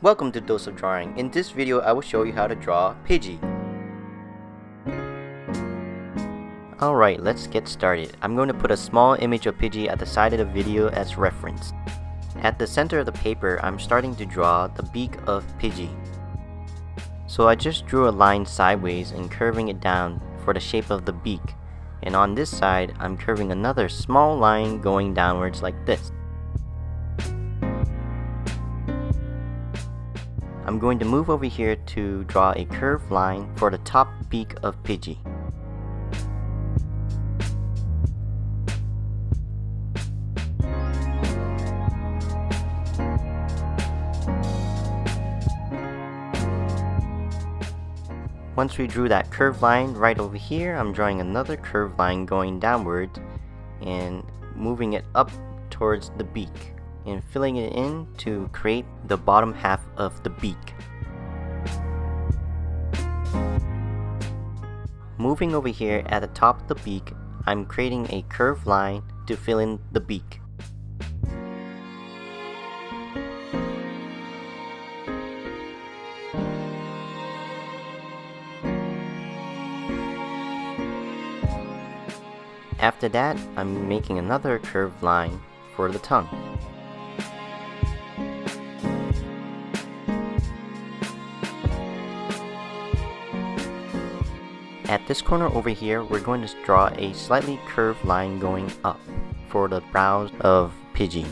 Welcome to Dose of Drawing. In this video, I will show you how to draw Pidgey. Alright, let's get started. I'm going to put a small image of Pidgey at the side of the video as reference. At the center of the paper, I'm starting to draw the beak of Pidgey. So I just drew a line sideways and curving it down for the shape of the beak. And on this side, I'm curving another small line going downwards like this. I'm going to move over here to draw a curved line for the top beak of Pidgey. Once we drew that curved line right over here, I'm drawing another curved line going downward and moving it up towards the beak and filling it in to create the bottom half of the beak. Moving over here at the top of the beak, I'm creating a curved line to fill in the beak. After that, I'm making another curved line for the tongue. At this corner over here, we're going to draw a slightly curved line going up for the brows of Pidgey.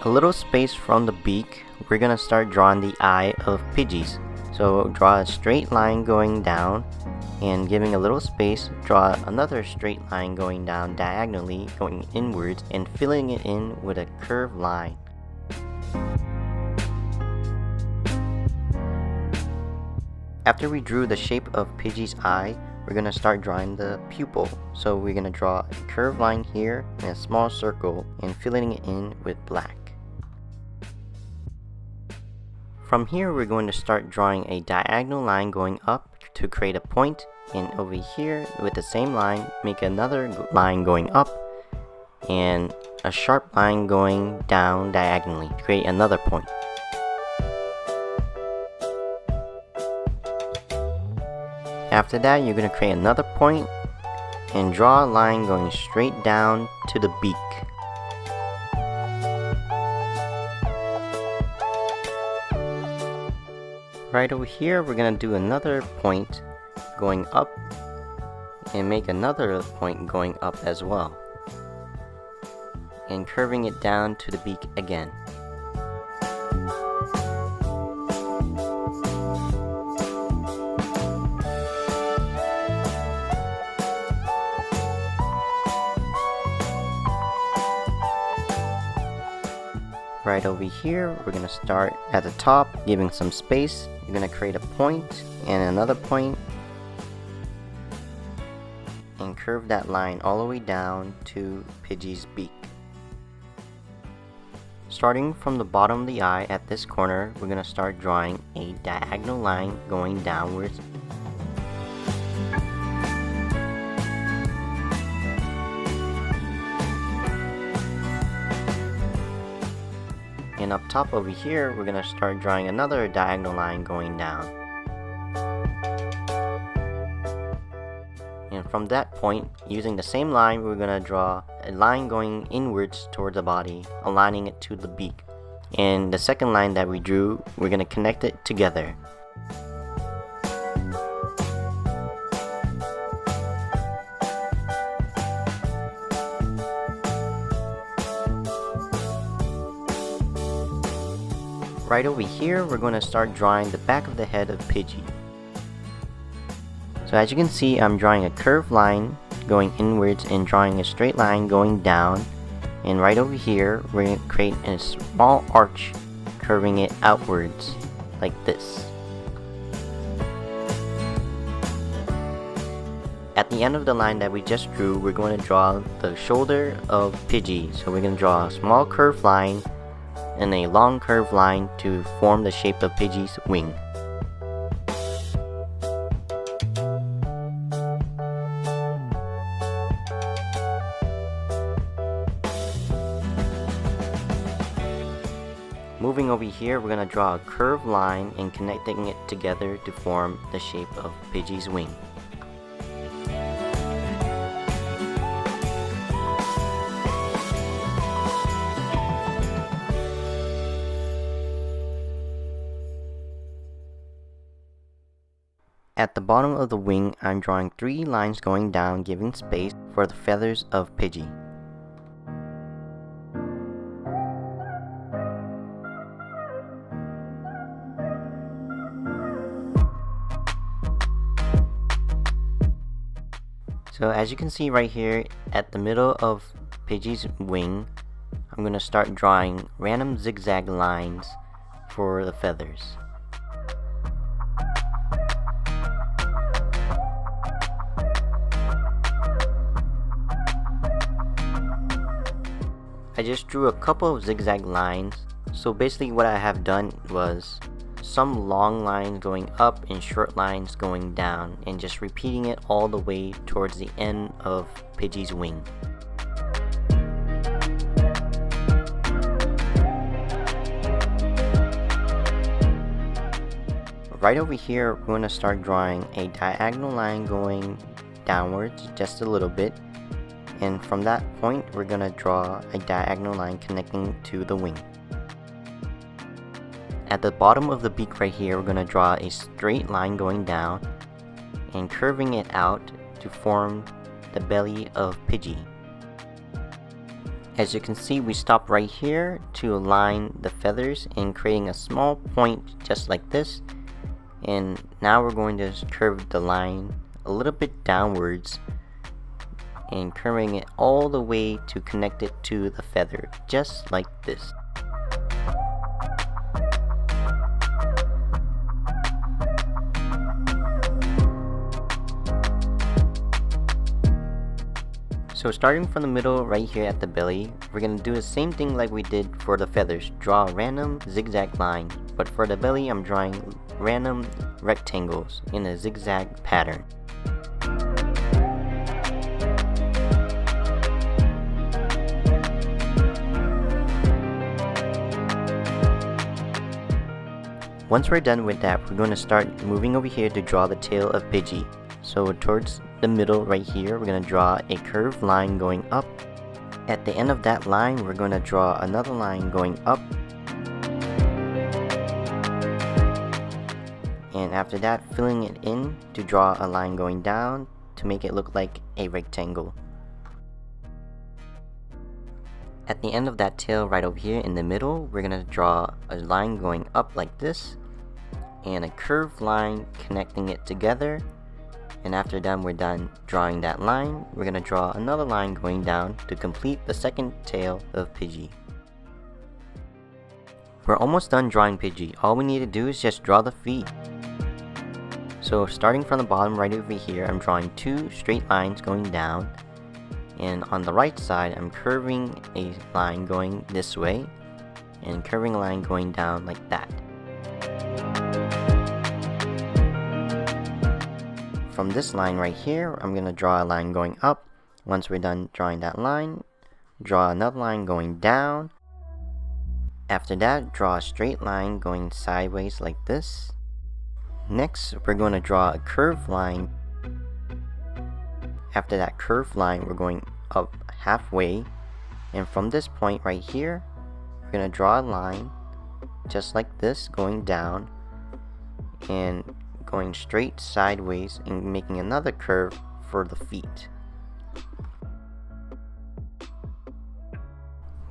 A little space from the beak, we're going to start drawing the eye of Pidgey's. So draw a straight line going down and giving a little space, draw another straight line going down diagonally, going inwards and filling it in with a curved line. After we drew the shape of Pidgey's eye, we're going to start drawing the pupil. So we're going to draw a curved line here and a small circle and filling it in with black. From here, we're going to start drawing a diagonal line going up to create a point, and over here with the same line, make another line going up and a sharp line going down diagonally to create another point. After that, you're going to create another point and draw a line going straight down to the beak. Right over here, we're going to do another point going up and make another point going up as well, and curving it down to the beak again. Right over here, we're going to start at the top, giving some space. You're going to create a point and another point and curve that line all the way down to Pidgey's beak. Starting from the bottom of the eye at this corner, we're going to start drawing a diagonal line going downwards. And up top over here, we're going to start drawing another diagonal line going down. And from that point, using the same line, we're going to draw a line going inwards toward the body, aligning it to the beak. And the second line that we drew, we're going to connect it together. Right over here, we're going to start drawing the back of the head of Pidgey. So as you can see, I'm drawing a curved line going inwards and drawing a straight line going down. And right over here, we're going to create a small arch, curving it outwards like this. At the end of the line that we just drew, we're going to draw the shoulder of Pidgey. So we're going to draw a small curved line and a long curved line to form the shape of Pidgey's wing. Moving over here, we're going to draw a curved line and connecting it together to form the shape of Pidgey's wing. At the bottom of the wing, I'm drawing 3 lines going down, giving space for the feathers of Pidgey. So as you can see right here, at the middle of Pidgey's wing, I'm going to start drawing random zigzag lines for the feathers. I just drew a couple of zigzag lines. So basically what I have done was some long lines going up and short lines going down, and just repeating it all the way towards the end of Pidgey's wing. Right over here, we're going to start drawing a diagonal line going downwards just a little bit. And from that point, we're going to draw a diagonal line connecting to the wing. At the bottom of the beak right here, we're going to draw a straight line going down and curving it out to form the belly of Pidgey. As you can see, we stop right here to align the feathers and creating a small point just like this. And now we're going to curve the line a little bit downwards and curving it all the way to connect it to the feather, just like this. So starting from the middle right here at the belly, we're going to do the same thing like we did for the feathers. Draw a random zigzag line, but for the belly I'm drawing random rectangles in a zigzag pattern. Once we're done with that, we're going to start moving over here to draw the tail of Pidgey. So towards the middle right here, we're going to draw a curved line going up. At the end of that line, we're going to draw another line going up. And after that, filling it in to draw a line going down to make it look like a rectangle. At the end of that tail right over here in the middle, we're going to draw a line going up like this and a curved line connecting it together. And after we're done drawing that line, we're going to draw another line going down to complete the second tail of Pidgey. We're almost done drawing Pidgey. All we need to do is just draw the feet. So starting from the bottom right over here, I'm drawing 2 straight lines going down. And on the right side, I'm curving a line going this way and curving a line going down like that. From this line right here, I'm going to draw a line going up. Once we're done drawing that line, draw another line going down. After that, draw a straight line going sideways like this. Next, we're going to draw a curved line. After that curved line, we're going up halfway, and from this point right here, we're going to draw a line just like this going down and going straight sideways and making another curve for the feet.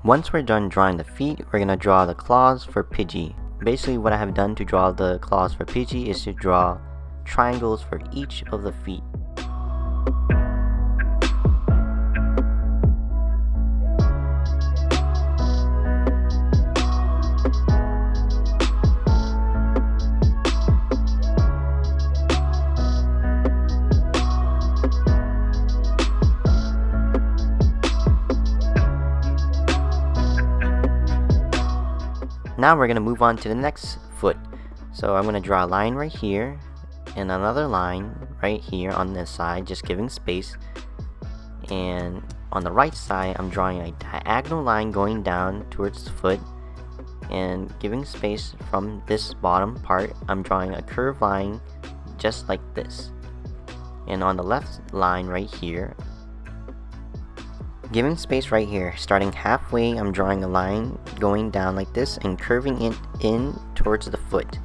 Once we're done drawing the feet, we're going to draw the claws for Pidgey. Basically what I have done to draw the claws for Pidgey is to draw triangles for each of the feet. Now we're going to move on to the next foot. So I'm going to draw a line right here and another line right here on this side, just giving space. And on the right side, I'm drawing a diagonal line going down towards the foot and giving space from this bottom part, I'm drawing a curved line just like this. And on the left line right here, giving space right here, starting halfway, I'm drawing a line going down like this and curving it in towards the foot.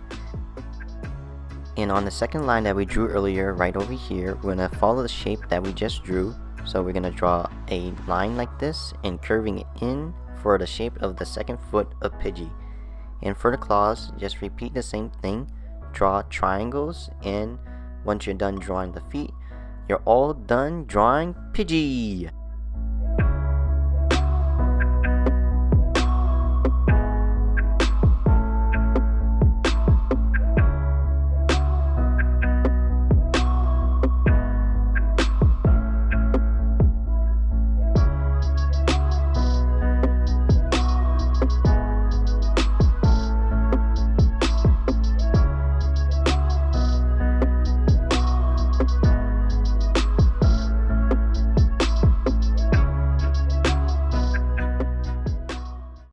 And on the second line that we drew earlier, right over here, we're going to follow the shape that we just drew. So we're going to draw a line like this and curving it in for the shape of the second foot of Pidgey. And for the claws, just repeat the same thing. Draw triangles, and once you're done drawing the feet, you're all done drawing Pidgey!